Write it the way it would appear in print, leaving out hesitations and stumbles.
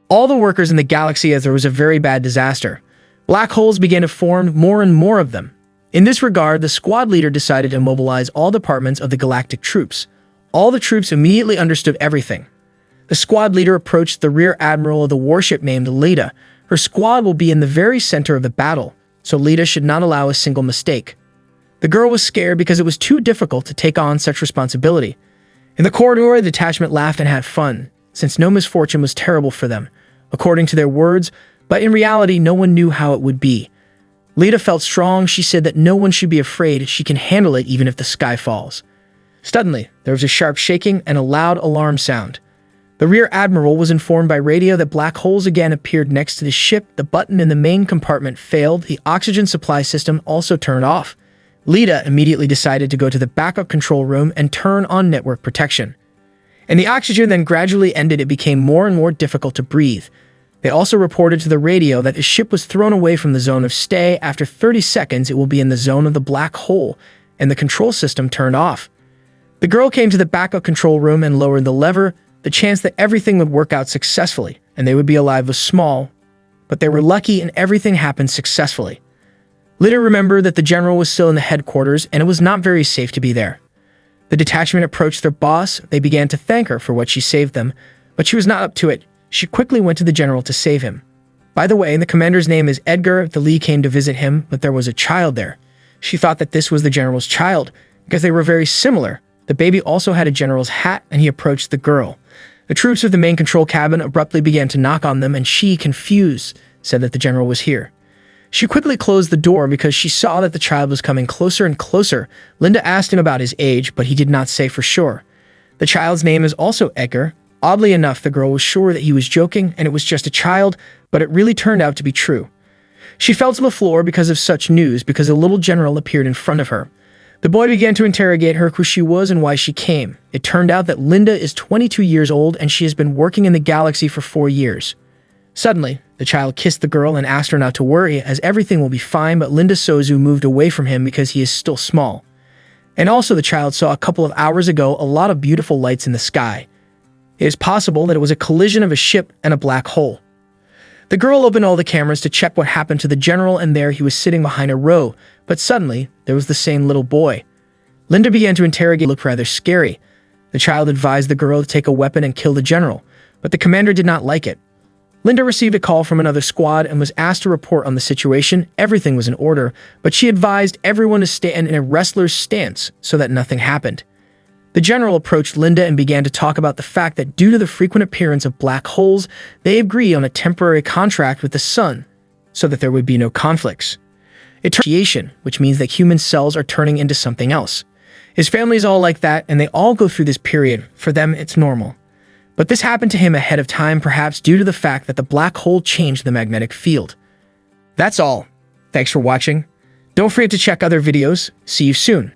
all the workers in the galaxy as there was a very bad disaster. Black holes began to form, more and more of them. In this regard, the squad leader decided to mobilize all departments of the galactic troops. All the troops immediately understood everything. The squad leader approached the rear admiral of the warship named Leda. Her squad will be in the very center of the battle, so Leda should not allow a single mistake. The girl was scared because it was too difficult to take on such responsibility. In the corridor, the detachment laughed and had fun, since no misfortune was terrible for them, according to their words, but in reality, no one knew how it would be. Leda felt strong. She said that no one should be afraid. She can handle it even if the sky falls. Suddenly, there was a sharp shaking and a loud alarm sound. The rear admiral was informed by radio that black holes again appeared next to the ship. The button in the main compartment failed. The oxygen supply system also turned off. Leda immediately decided to go to the backup control room and turn on network protection. And the oxygen then gradually ended. It became more and more difficult to breathe. They also reported to the radio that the ship was thrown away from the zone of stay. After 30 seconds, it will be in the zone of the black hole, and the control system turned off. The girl came to the backup control room and lowered the lever. The chance that everything would work out successfully and they would be alive was small, but they were lucky and everything happened successfully. Leda remembered that the general was still in the headquarters and it was not very safe to be there. The detachment approached their boss. They began to thank her for what she saved them, but she was not up to it. She quickly went to the general to save him. By the way, the commander's name is Edgar. The Lee came to visit him, but there was a child there. She thought that this was the general's child because they were very similar. The baby also had a general's hat, and he approached the girl. The troops of the main control cabin abruptly began to knock on them, and she, confused, said that the general was here. She quickly closed the door because she saw that the child was coming closer and closer. Linda asked him about his age, but he did not say for sure. The child's name is also Edgar. Oddly enough, the girl was sure that he was joking and it was just a child, but it really turned out to be true. She fell to the floor because of such news because a little general appeared in front of her. The boy began to interrogate her who she was and why she came. It turned out that Linda is 22 years old and she has been working in the galaxy for 4 years. Suddenly, the child kissed the girl and asked her not to worry as everything will be fine, but Linda Sozu moved away from him because he is still small. And also the child saw a couple of hours ago a lot of beautiful lights in the sky. It is possible that it was a collision of a ship and a black hole. The girl opened all the cameras to check what happened to the general, and there he was sitting behind a row, but suddenly there was the same little boy. Linda began to interrogate. Looked rather scary. The child advised the girl to take a weapon and kill the general, but the commander did not like it. Linda received a call from another squad and was asked to report on the situation. Everything was in order, but she advised everyone to stand in a wrestler's stance so that nothing happened. The general approached Linda and began to talk about the fact that due to the frequent appearance of black holes, they agreed on a temporary contract with the sun so that there would be no conflicts. Which means that human cells are turning into something else. His family is all like that, and they all go through this period. For them, it's normal. But this happened to him ahead of time, perhaps due to the fact that the black hole changed the magnetic field. That's all. Thanks for watching. Don't forget to check other videos. See you soon.